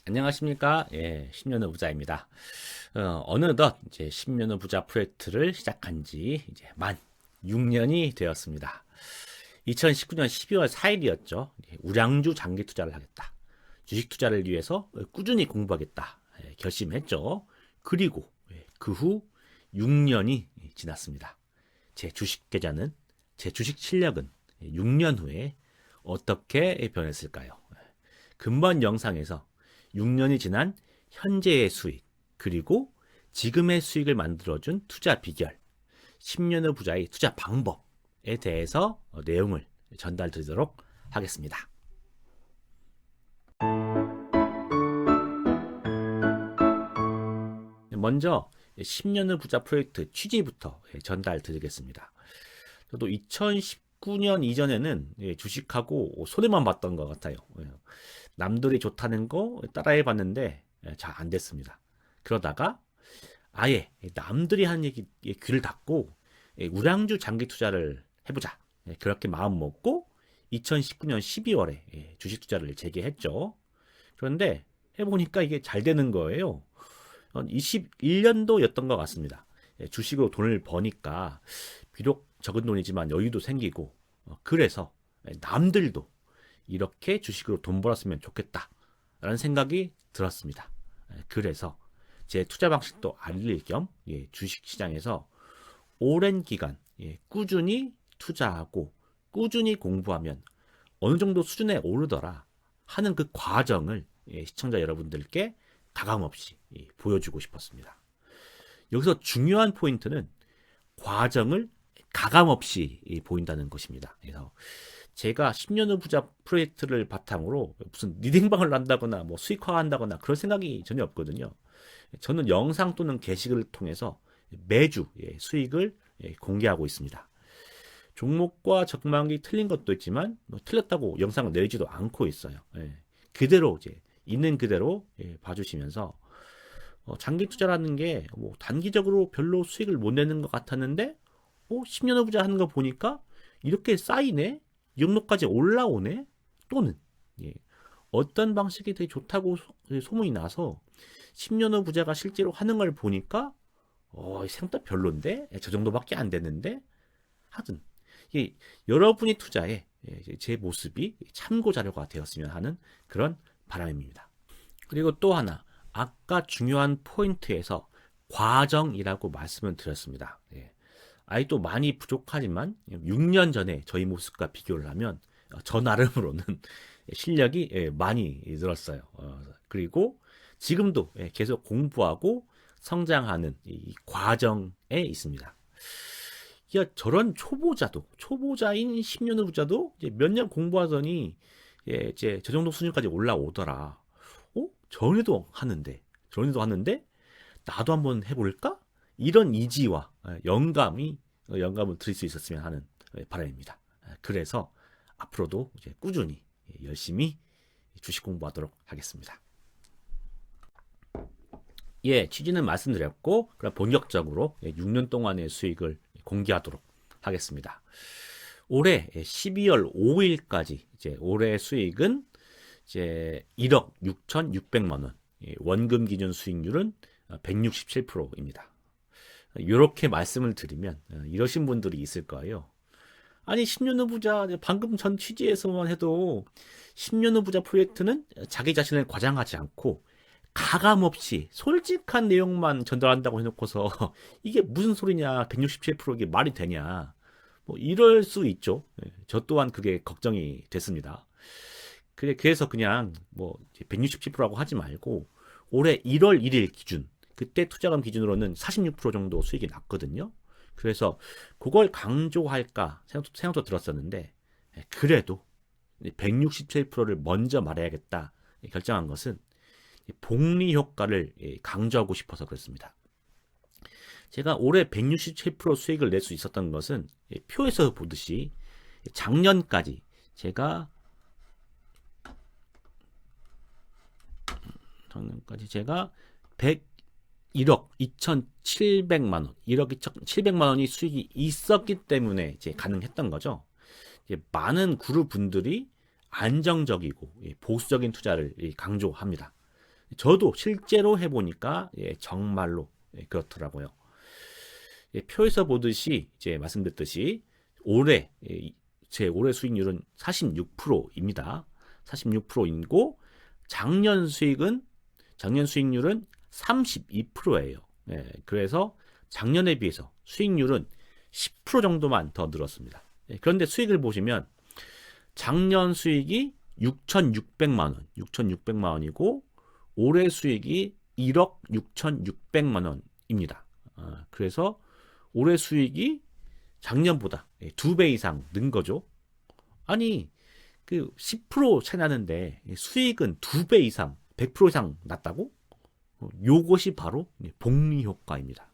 안녕하십니까? 10년 후 부자입니다. 어느덧 이제 10년 후 부자 프로젝트를 시작한 지 이제 만 6년이 되었습니다. 2019년 12월 4일이었죠. 우량주 장기 투자를 하겠다. 주식 투자를 위해서 꾸준히 공부하겠다. 결심했죠. 그리고 그 후 6년이 지났습니다. 제 주식 계좌는, 제 주식 실력은 6년 후에 어떻게 변했을까요? 근본 영상에서 6년이 지난 현재의 수익, 그리고 지금의 수익을 만들어준 투자 비결, 10년 후 부자의 투자 방법에 대해서 내용을 전달 드리도록 하겠습니다. 먼저 10년 후 부자 프로젝트 취지부터 전달 드리겠습니다. 저도 2019년 이전에는 주식하고 손해만 봤던 것 같아요. 남들이 좋다는 거 따라해 봤는데 잘 안 됐습니다. 그러다가 아예 남들이 하는 얘기에 귀를 닫고 우량주 장기 투자를 해보자. 그렇게 마음 먹고 2019년 12월에 주식 투자를 재개했죠. 그런데 해보니까 이게 잘 되는 거예요. 21년도였던 것 같습니다. 주식으로 돈을 버니까 비록 적은 돈이지만 여유도 생기고, 그래서 남들도 이렇게 주식으로 돈 벌었으면 좋겠다라는 생각이 들었습니다. 그래서 제 투자 방식도 알릴 겸 주식 시장에서 오랜 기간 꾸준히 투자하고 꾸준히 공부하면 어느 정도 수준에 오르더라 하는 그 과정을 시청자 여러분들께 가감없이 보여주고 싶었습니다. 여기서 중요한 포인트는 과정을 가감없이 보인다는 것입니다. 그래서 제가 10년 후 부자 프로젝트를 바탕으로 무슨 리딩방을 한다거나 뭐 수익화한다거나 그런 생각이 전혀 없거든요. 저는 영상 또는 게시글을 통해서 매주 수익을 공개하고 있습니다. 종목과 전망이 틀린 것도 있지만 틀렸다고 영상을 내지도 않고 있어요. 그대로 이제 있는 그대로 봐주시면서 장기 투자라는 게 뭐 단기적으로 별로 수익을 못 내는 것 같았는데 10년 후 부자 하는 거 보니까 이렇게 쌓이네, 이 정도까지 올라오네, 또는 어떤 방식이 되게 좋다고 소문이 나서 10년 후 부자가 실제로 하는 걸 보니까 생각보다 별론데, 저 정도밖에 안 되는데, 하여튼 여러분이 투자에 제 모습이 참고 자료가 되었으면 하는 그런 바람입니다. 그리고 또 하나, 아까 중요한 포인트에서 과정이라고 말씀을 드렸습니다. 아직도 많이 부족하지만 6년 전에 저희 모습과 비교를 하면 저 나름으로는 실력이 많이 늘었어요. 그리고 지금도 계속 공부하고 성장하는 이 과정에 있습니다. 저런 초보자인 10년 후 부자도 몇 년 공부하더니 이제 저 정도 수준까지 올라오더라. 저래도 하는데 나도 한번 해볼까? 이런 이지와 영감을 드릴 수 있었으면 하는 바람입니다. 그래서 앞으로도 이제 꾸준히 열심히 주식 공부하도록 하겠습니다. 취지는 말씀드렸고, 그럼 본격적으로 6년 동안의 수익을 공개하도록 하겠습니다. 올해 12월 5일까지 이제 올해 수익은 이제 1억 6,600만 원, 원금 기준 수익률은 167%입니다. 이렇게 말씀을 드리면 이러신 분들이 있을 거예요. 아니 10년 후 부자, 방금 전 취지에서만 해도 10년 후 부자 프로젝트는 자기 자신을 과장하지 않고 가감없이 솔직한 내용만 전달한다고 해놓고서 이게 무슨 소리냐, 167% 이게 말이 되냐, 뭐 이럴 수 있죠. 저 또한 그게 걱정이 됐습니다. 그래서 그냥 뭐 167%라고 하지 말고 올해 1월 1일 기준, 그때 투자금 기준으로는 46% 정도 수익이 났거든요. 그래서 그걸 강조할까 생각도 들었었는데, 그래도 167%를 먼저 말해야겠다 결정한 것은 복리 효과를 강조하고 싶어서 그렇습니다. 제가 올해 167% 수익을 낼 수 있었던 것은 표에서 보듯이 작년까지 제가 1억 2,700만 원, 1억 2,700만 원이 수익이 있었기 때문에 이제 가능했던 거죠. 많은 그룹 분들이 안정적이고 보수적인 투자를 강조합니다. 저도 실제로 해보니까 정말로 그렇더라고요. 표에서 보듯이 이제 말씀드렸듯이 올해 제 올해 수익률은 46%입니다. 46%이고 작년 수익률은 32%예요. 그래서 작년에 비해서 수익률은 10% 정도만 더 늘었습니다. 그런데 수익을 보시면 작년 수익이 6,600만 원이고 올해 수익이 1억 6,600만 원입니다. 그래서 올해 수익이 작년보다 2배 이상 는 거죠. 아니, 그 10% 차이 나는데 수익은 2배 이상, 100% 이상 났다고? 요것이 바로 복리 효과입니다.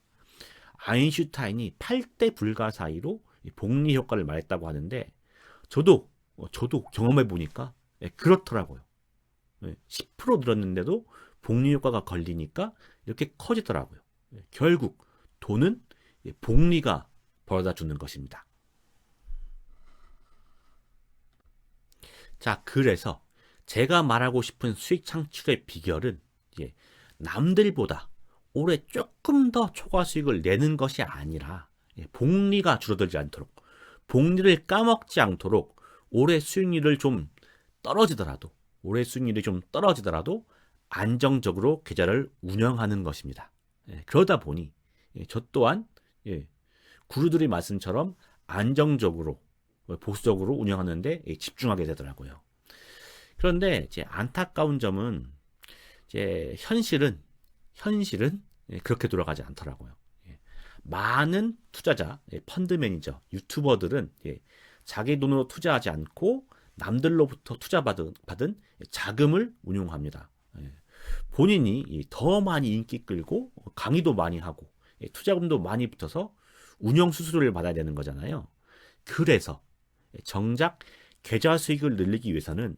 아인슈타인이 8대 불가 사이로 복리 효과를 말했다고 하는데 저도 경험해 보니까 그렇더라고요. 10% 늘었는데도 복리 효과가 걸리니까 이렇게 커지더라고요. 결국 돈은 복리가 벌어다 주는 것입니다. 자, 그래서 제가 말하고 싶은 수익 창출의 비결은 남들보다 올해 조금 더 초과 수익을 내는 것이 아니라 복리가 줄어들지 않도록, 복리를 까먹지 않도록 올해 수익률이 좀 떨어지더라도 안정적으로 계좌를 운영하는 것입니다. 그러다 보니 저 또한 구루들의 말씀처럼 안정적으로 보수적으로 운영하는데 집중하게 되더라고요. 그런데 이제 안타까운 점은 이제 현실은 그렇게 돌아가지 않더라고요. 많은 투자자, 펀드 매니저, 유튜버들은 자기 돈으로 투자하지 않고 남들로부터 투자받은 자금을 운용합니다. 본인이 더 많이 인기 끌고 강의도 많이 하고 투자금도 많이 붙어서 운영 수수료를 받아야 되는 거잖아요. 그래서 정작 계좌 수익을 늘리기 위해서는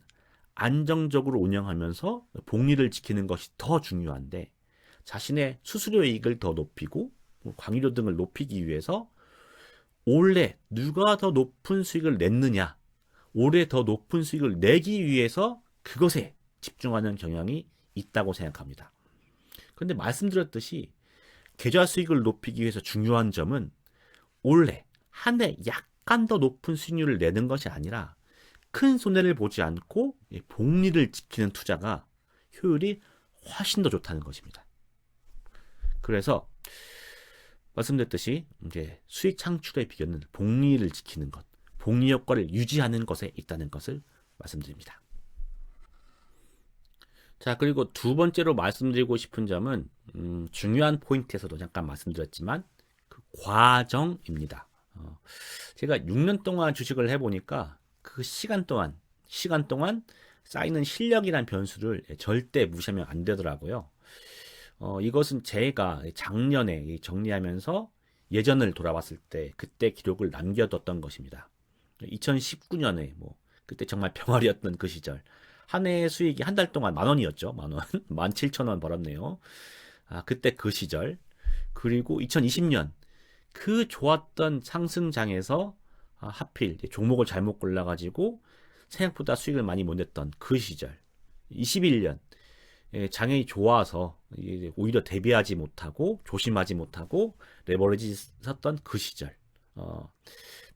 안정적으로 운영하면서 복리를 지키는 것이 더 중요한데 자신의 수수료 이익을 더 높이고 강의료 등을 높이기 위해서 올해 누가 더 높은 수익을 냈느냐, 올해 더 높은 수익을 내기 위해서 그것에 집중하는 경향이 있다고 생각합니다. 그런데 말씀드렸듯이 계좌 수익을 높이기 위해서 중요한 점은 올해 한 해 약간 더 높은 수익률을 내는 것이 아니라 큰 손해를 보지 않고 복리를 지키는 투자가 효율이 훨씬 더 좋다는 것입니다. 그래서 말씀드렸듯이 이제 수익 창출의 비결은 복리를 지키는 것, 복리 효과를 유지하는 것에 있다는 것을 말씀드립니다. 자, 그리고 두 번째로 말씀드리고 싶은 점은 중요한 포인트에서도 잠깐 말씀드렸지만 그 과정입니다. 제가 6년 동안 주식을 해보니까 그 시간 동안 쌓이는 실력이란 변수를 절대 무시하면 안 되더라고요. 이것은 제가 작년에 정리하면서 예전을 돌아봤을 때 그때 기록을 남겨뒀던 것입니다. 2019년에 그때 정말 병아리였던 그 시절 한 해의 수익이 한 달 동안 10,000원이었죠. 10,000원 17,000원 벌었네요. 그때 그 시절. 그리고 2020년 그 좋았던 상승장에서 하필 종목을 잘못 골라가지고 생각보다 수익을 많이 못 냈던 그 시절. 21년 장이 좋아서 오히려 대비하지 못하고 조심하지 못하고 레버리지 섰던 그 시절.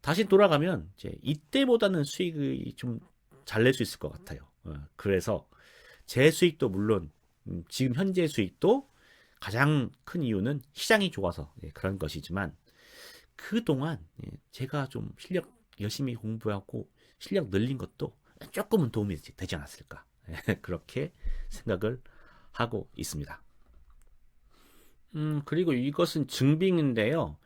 다시 돌아가면 이제 이때보다는 수익이 좀 잘 낼 수 있을 것 같아요. 그래서 제 수익도 물론 지금 현재 수익도 가장 큰 이유는 시장이 좋아서 그런 것이지만 그동안 제가 좀 실력 열심히 공부하고 실력 늘린 것도 조금은 도움이 되지 않았을까 그렇게 생각을 하고 있습니다. 그리고 이것은 증빙인데요.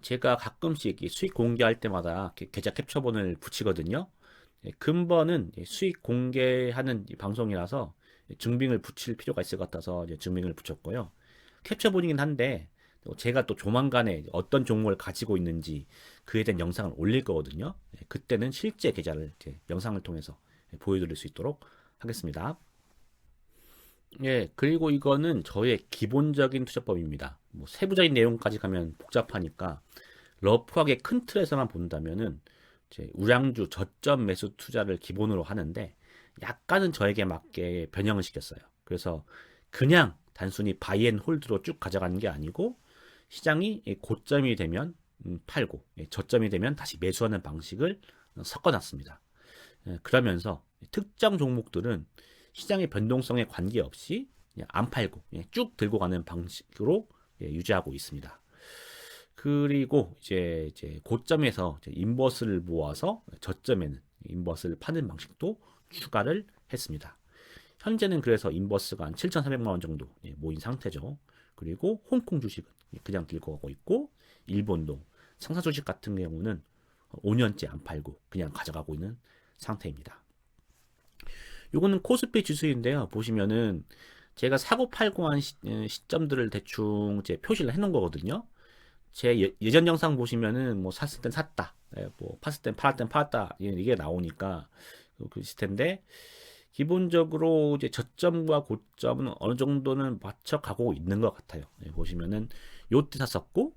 제가 가끔씩 수익 공개할 때마다 계좌 캡처본을 붙이거든요. 근본은 수익 공개하는 방송이라서 증빙을 붙일 필요가 있을 것 같아서 증빙을 붙였고요. 캡처본이긴 한데 제가 또 조만간에 어떤 종목을 가지고 있는지 그에 대한 영상을 올릴 거거든요. 그때는 실제 계좌를 영상을 통해서 보여드릴 수 있도록 하겠습니다. 그리고 이거는 저의 기본적인 투자법입니다. 세부적인 내용까지 가면 복잡하니까 러프하게 큰 틀에서만 본다면은 우량주 저점 매수 투자를 기본으로 하는데 약간은 저에게 맞게 변형을 시켰어요. 그래서 그냥 단순히 바이앤홀드로 쭉 가져가는 게 아니고 시장이 고점이 되면 팔고 저점이 되면 다시 매수하는 방식을 섞어놨습니다. 그러면서 특정 종목들은 시장의 변동성에 관계없이 그냥 안 팔고 쭉 들고 가는 방식으로 유지하고 있습니다. 그리고 이제 고점에서 이제 인버스를 모아서 저점에는 인버스를 파는 방식도 추가를 했습니다. 현재는 그래서 인버스가 한 7,400만 원 정도 모인 상태죠. 그리고 홍콩 주식은 그냥 들고 가고 있고 일본도 상사 주식 같은 경우는 5년째 안 팔고 그냥 가져가고 있는 상태입니다. 요거는 코스피 지수인데요. 보시면은 제가 사고 팔고 한 시점들을 대충 제 표시를 해놓은 거거든요. 제 예전 영상 보시면은 뭐 샀을 땐 샀다, 뭐 팠을 땐 팔았을 땐 팔았다 이게 나오니까 그 시스템인데 기본적으로 이제 저점과 고점은 어느 정도는 맞춰 가고 있는 것 같아요. 보시면은 요때 샀었고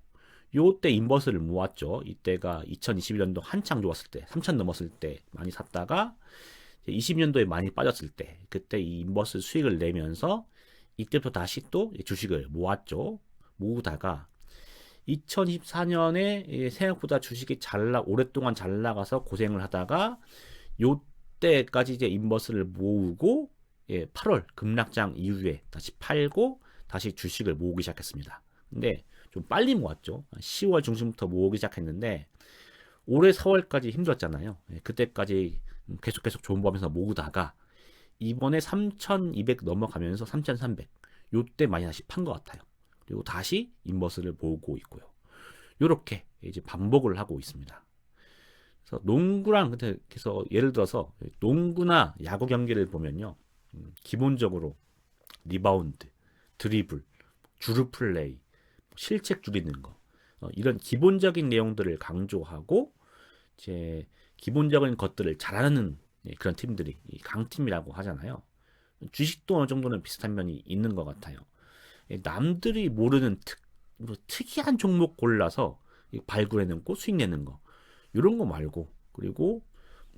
요때 인버스를 모았죠. 이때가 2021년도 한창 좋았을 때 3천 넘었을 때 많이 샀다가 20년도에 많이 빠졌을 때 그때 이 인버스 수익을 내면서 이때부터 다시 또 주식을 모았죠. 모으다가 2014년에 생각보다 주식이 오랫동안 잘 나가서 고생을 하다가 요때까지 이제 인버스를 모으고 8월 급락장 이후에 다시 팔고 다시 주식을 모으기 시작했습니다. 근데 좀 빨리 모았죠. 10월 중순부터 모으기 시작했는데 올해 4월까지 힘들었잖아요. 그때까지 계속 존버하면서 모으다가 이번에 3,200 넘어가면서 3,300 요때 많이 다시 판 것 같아요. 그리고 다시 인버스를 모으고 있고요. 이렇게 이제 반복을 하고 있습니다. 그래서 농구랑 그래서 예를 들어서 농구나 야구 경기를 보면요, 기본적으로 리바운드, 드리블, 주루 플레이, 실책 줄이는 거 이런 기본적인 내용들을 강조하고 이제 기본적인 것들을 잘하는 그런 팀들이 강팀이라고 하잖아요. 주식도 어느 정도는 비슷한 면이 있는 것 같아요. 남들이 모르는 뭐 특이한 종목 골라서 발굴해내고 수익 내는 거 이런 거 말고 그리고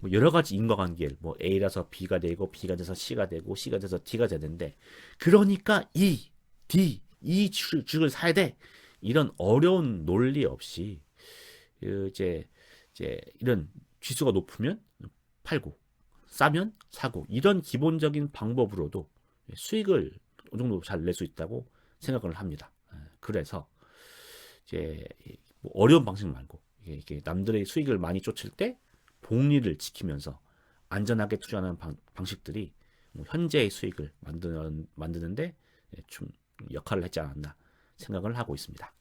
뭐 여러 가지 인과관계 뭐 A라서 B가 되고 B가 돼서 C가 되고 C가 돼서 D가 되는데 그러니까 이 주식을 사야 돼 이런 어려운 논리 없이 이제 이런 지수가 높으면 팔고 싸면 사고 이런 기본적인 방법으로도 수익을 어느 정도 잘 낼 수 있다고 생각을 합니다. 그래서 이제 뭐 어려운 방식 말고 이게 남들의 수익을 많이 쫓을 때 복리를 지키면서 안전하게 투자하는 방식들이 뭐 현재의 수익을 만드는데 좀 역할을 했지 않았나 생각을 하고 있습니다.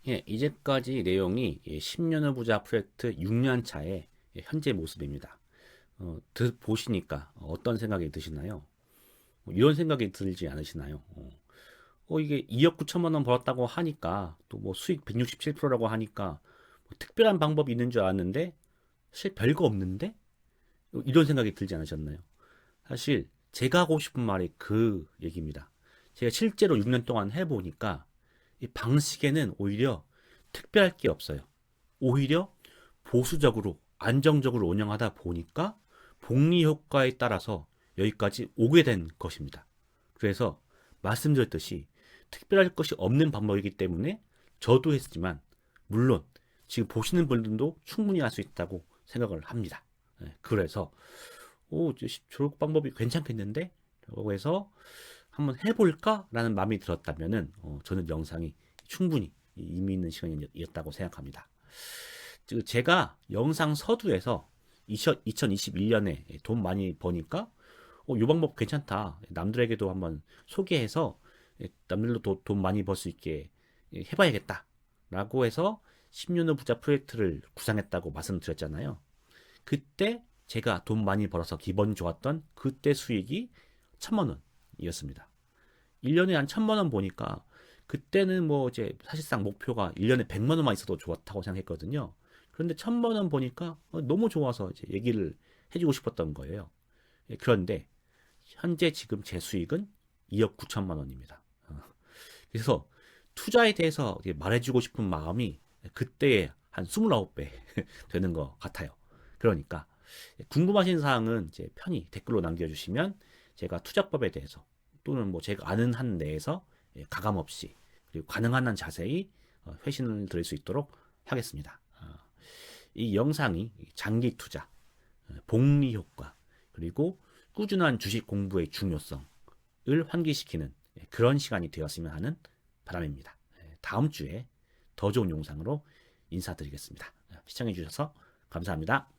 이제까지 내용이 10년 후 부자 프로젝트 6년 차의 현재 모습입니다. 보시니까 어떤 생각이 드시나요? 이런 생각이 들지 않으시나요? 이게 2억 9천만 원 벌었다고 하니까 또 뭐 수익 167%라고 하니까 뭐 특별한 방법이 있는 줄 알았는데 사실 별거 없는데 이런 생각이 들지 않으셨나요? 사실 제가 하고 싶은 말이 그 얘기입니다. 제가 실제로 6년 동안 해보니까 이 방식에는 오히려 특별할 게 없어요. 오히려 보수적으로 안정적으로 운영하다 보니까 복리 효과에 따라서 여기까지 오게 된 것입니다. 그래서 말씀드렸듯이 특별할 것이 없는 방법이기 때문에 저도 했지만 물론 지금 보시는 분들도 충분히 할 수 있다고 생각을 합니다. 그래서 저런 방법이 괜찮겠는데? 라고 해서 한번 해볼까라는 마음이 들었다면은 저는 영상이 충분히 의미 있는 시간이었다고 생각합니다. 제가 영상 서두에서 2021년에 돈 많이 버니까 이 방법 괜찮다. 남들에게도 한번 소개해서 남들도 돈 많이 벌 수 있게 해봐야겠다. 라고 해서 10년 후 부자 프로젝트를 구상했다고 말씀드렸잖아요. 그때 제가 돈 많이 벌어서 기분이 좋았던 그때 수익이 1,000만 원이었습니다. 1년에 한 1,000만 원 보니까 그때는 뭐 이제 사실상 목표가 1년에 100만 원만 있어도 좋았다고 생각했거든요. 그런데 1,000만 원 보니까 너무 좋아서 이제 얘기를 해주고 싶었던 거예요. 그런데 현재 지금 제 수익은 2억 9천만 원입니다. 그래서 투자에 대해서 말해주고 싶은 마음이 그때의 한 29배 되는 것 같아요. 그러니까 궁금하신 사항은 이제 편히 댓글로 남겨주시면 제가 투자법에 대해서 또는 뭐 제가 아는 한 내에서 가감 없이 그리고 가능한 한 자세히 회신을 드릴 수 있도록 하겠습니다. 이 영상이 장기 투자, 복리 효과, 그리고 꾸준한 주식 공부의 중요성을 환기시키는 그런 시간이 되었으면 하는 바람입니다. 다음 주에 더 좋은 영상으로 인사드리겠습니다. 시청해 주셔서 감사합니다.